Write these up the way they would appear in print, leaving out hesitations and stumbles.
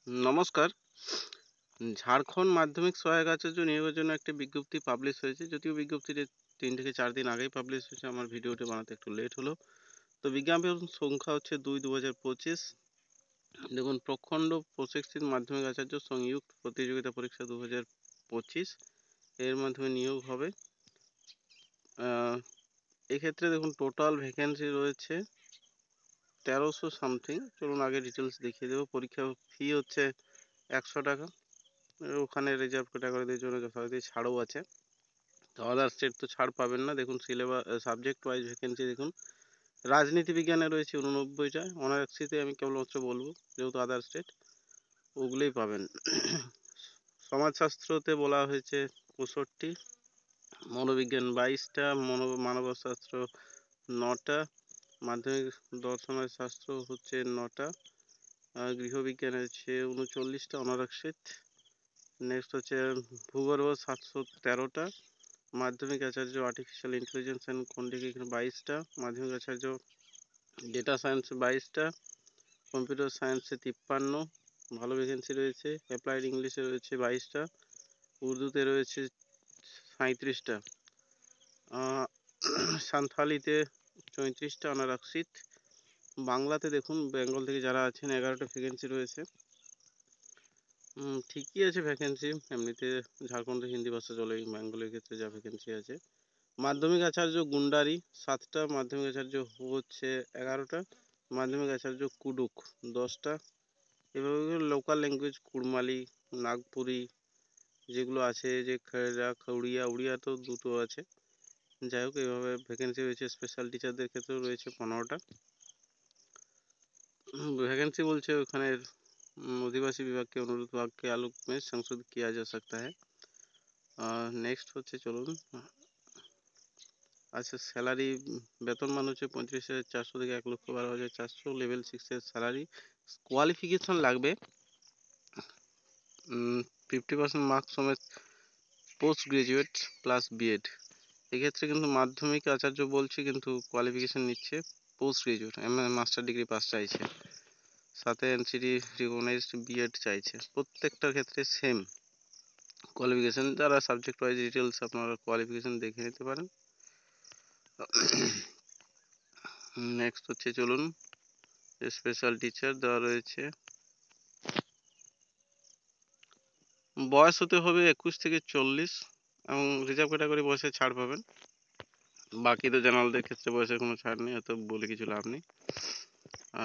নমস্কার। ঝাড়খণ্ড মাধ্যমিক সহায়ক আচার্য নিয়োগের জন্য একটি বিজ্ঞপ্তি পাবলিশ হয়েছে। যদিও বিজ্ঞপ্তিটি ৩ থেকে ৪ দিন আগেই পাবলিশ হয়েছে, আমার ভিডিওটি বানাতে একটু লেট হলো। তো বিজ্ঞাপন সংখ্যা হচ্ছে ২/২০২৫। দেখুন, প্রখণ্ড প্রশিক্ষিত মাধ্যমিক আচার্য সংযুক্ত প্রতিযোগিতা পরীক্ষা ২০২৫ এর মাধ্যমে নিয়োগ হবে। এক্ষেত্রে দেখুন টোটাল ভ্যাকেন্সি রয়েছে ১৩০০ সামথিং। চলুন আগে ডিটেলস দেখিয়ে দেবো। পরীক্ষা ফি হচ্ছে ১০০ টাকা। ওখানে রিজার্ভ ক্যাটাগরিদের জন্য যথারীতি ছাড়ও আছে। তো আদার স্টেট তো ছাড় পাবেন না। দেখুন সিলেবাস, সাবজেক্ট ওয়াইজ ভ্যাকেন্সি দেখুন। রাজনীতি বিজ্ঞানে রয়েছে 89টা। অনার্সিতে আমি কেবলমাত্র বলবো, যেহেতু আদার স্টেট ওগুলোই পাবেন। সমাজশাস্ত্রতে বলা হয়েছে 65, মনোবিজ্ঞান 22টা, মানবশাস্ত্র 9টা, মাধ্যমিক দর্শনের শাস্ত্র হচ্ছে 9টা, গৃহবিজ্ঞানে হচ্ছে 39টা অনারক্ষিত। নেক্সট হচ্ছে ভূগর্ভ 713টা, মাধ্যমিক আচার্য আর্টিফিশিয়াল ইন্টেলিজেন্স অ্যান্ড কোডিং এখানে 22টা, মাধ্যমিক আচার্য ডেটা সায়েন্স 22টা, কম্পিউটার সায়েন্সে 53, ভালো ভ্যাকেন্সি রয়েছে। অ্যাপ্লাইড ইংলিশে রয়েছে 22টা, উর্দুতে রয়েছে 37টা, সান্থালিতে 34টা অনারক্ষিত। বাংলাতে দেখুন বেঙ্গল থেকে যারা আছেন 11টা ভ্যাকেন্সি রয়েছে। ঠিকই আছে ভ্যাকেন্সি, এমনিতে ঝাড়খণ্ডে হিন্দি ভাষা চলে, বেঙ্গলের ক্ষেত্রে যা ভ্যাকেন্সি আছে। মাধ্যমিক আচার্য গুন্ডারি 7টা, মাধ্যমিক আচার্য হচ্ছে 11টা, মাধ্যমিক আচার্য কুডুক 10টা। এভাবে লোকাল ল্যাঙ্গুয়েজ কুড়মালি, নাগপুরি যেগুলো আছে, যে খেরা, খৌড়িয়া, উড়িয়া তো দুটো আছে। যাই হোক, এইভাবে ভ্যাকেন্সি রয়েছে। স্পেশাল টিচারদের ক্ষেত্রেও রয়েছে 15টা ভ্যাকেন্সি। বলছে ওখানে आदिवासी विभाग के अनुरोध भाग के आलोक में संशोधित किया जा सकता है। নেক্সট হচ্ছে, চলুন। আচ্ছা, স্যালারি বেতন মান হচ্ছে 35,400 থেকে 1,12,400, লেভেল 6 এর স্যালারি। কোয়ালিফিকেশন লাগবে 50% মার্কস সমেত পোস্ট গ্রাজুয়েট প্লাস বিএড। এক্ষেত্রে কিন্তু মাধ্যমিক আচার্য বলছে, কিন্তু কোয়ালিফিকেশন নিচ্ছে post graduate, master degree pass চাইছে, সাথে এনসিটি রিকগনাইজড বিএড চাইছে। প্রত্যেকটার ক্ষেত্রে সেম কোয়ালিফিকেশন। যারা সাবজেক্ট ওয়াইজ ডিটেলস আপনারা কোয়ালিফিকেশন দেখে নিতে পারেন। নেক্সট হচ্ছে, চলুন। স্পেশাল টিচার দেওয়া রয়েছে, বয়স হতে হবে 21 থেকে 40 এবং রিজার্ভ ক্যাটাগরি বয়সে ছাড় পাবেন। বাকি তো জেনারেলদের ক্ষেত্রে বয়সের কোনো ছাড় নেই, অত বলে কিছু লাভ নেই।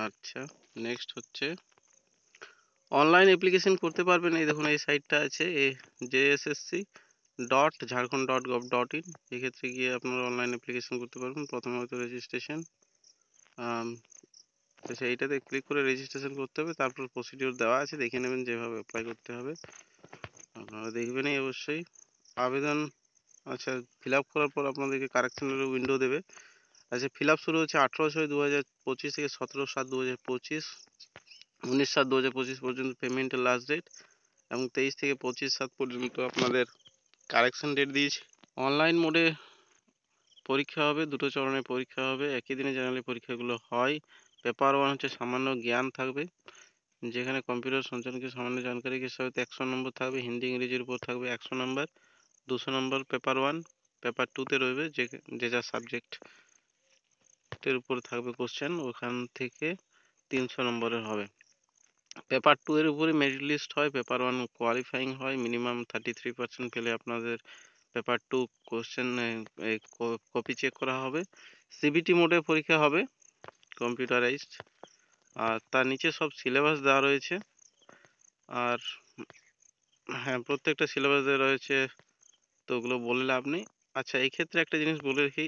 আচ্ছা, নেক্সট হচ্ছে অনলাইন অ্যাপ্লিকেশন করতে পারবেন। এই দেখুন, এই সাইটটা আছে JSSC.Jharkhand.gov.in। এক্ষেত্রে গিয়ে আপনারা অনলাইন অ্যাপ্লিকেশন করতে পারবেন। প্রথমে হয়তো রেজিস্ট্রেশন, তো সেইটাতে ক্লিক করে রেজিস্ট্রেশন করতে হবে। তারপর প্রসিডিওর দেওয়া আছে, দেখে নেবেন যেভাবে অ্যাপ্লাই করতে হবে, আপনারা দেখবেনই অবশ্যই। আবেদন, আচ্ছা, ফিল আপ করার পর আপনাদেরকে কারেকশনের উইন্ডো দেবে। আচ্ছা, ফিল আপ শুরু হচ্ছে 18/6/2025 থেকে 17/7/2025, 19/7/2025 পর্যন্ত পেমেন্টের লাস্ট ডেট, এবং 23 থেকে 25/7 পর্যন্ত আপনাদের কারেকশন ডেট দিয়েছে। অনলাইন মোডে পরীক্ষা হবে, দুটো চরণে পরীক্ষা হবে। একই দিনে জেনারেলি পরীক্ষাগুলো হয়। পেপার 1 হচ্ছে সামান্য জ্ঞান থাকবে, যেখানে কম্পিউটার সঞ্চালনকে সামান্য জানকারি के साथ 100 নম্বর থাকবে। হিন্দি ইংরেজির উপর থাকবে 100 নম্বর। 200 নম্বর পেপার 1। পেপার 2তে রইবে যে যা সাবজেক্টের উপর থাকবে কোশ্চেন, ওখান থেকে 300 নম্বরের হবে। পেপার 2 এর উপরে মেরিট লিস্ট হয়। পেপার 1 কোয়ালিফাইং হয়, মিনিমাম 33% পেলে আপনাদের পেপার 2 কোশ্চেন কপি চেক করা হবে। সিবিটি মোডে পরীক্ষা হবে, কম্পিউটারাইজড। আর তার নিচে সব সিলেবাস দেওয়া রয়েছে। আর হ্যাঁ, প্রত্যেকটা সিলেবাস দেওয়া রয়েছে, তো ওগুলো বলে লাভ নেই। আচ্ছা, এই ক্ষেত্রে একটা জিনিস বলে রাখি,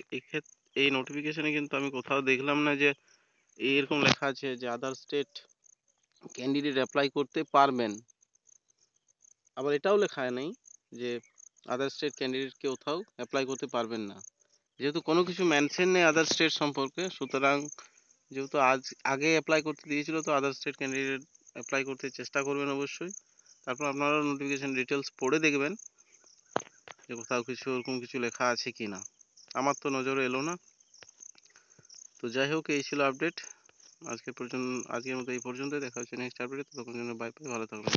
এই নোটিফিকেশনে কিন্তু আমি কোথাও দেখলাম না যে এরকম লেখা আছে যে আদার স্টেট ক্যান্ডিডেট অ্যাপ্লাই করতে পারবেন। আবার এটাও লেখা নেই যে আদার স্টেট ক্যান্ডিডেট কোথাও অ্যাপ্লাই করতে পারবেন না। যেহেতু কোনো কিছু মেনশন নেই আদার স্টেট সম্পর্কে, সুতরাং যেহেতু আগে অ্যাপ্লাই করতে দিয়েছিল, তো আদার স্টেট ক্যান্ডিডেট অ্যাপ্লাই করতে চেষ্টা করবেন অবশ্যই। তারপর আপনারা নোটিফিকেশন ডিটেলস পড়ে দেখবেন যে কোথাও কিছু ওরকম কিছু লেখা আছে কি না। আমার তো নজরে এলো না। তো যাই হোক, এই ছিল আপডেট। আজকের মতো এই পর্যন্তই। দেখা হচ্ছে নেক্সট আপডেটে। ততক্ষণ জন্য বাই বাই, ভালো থাকবেন।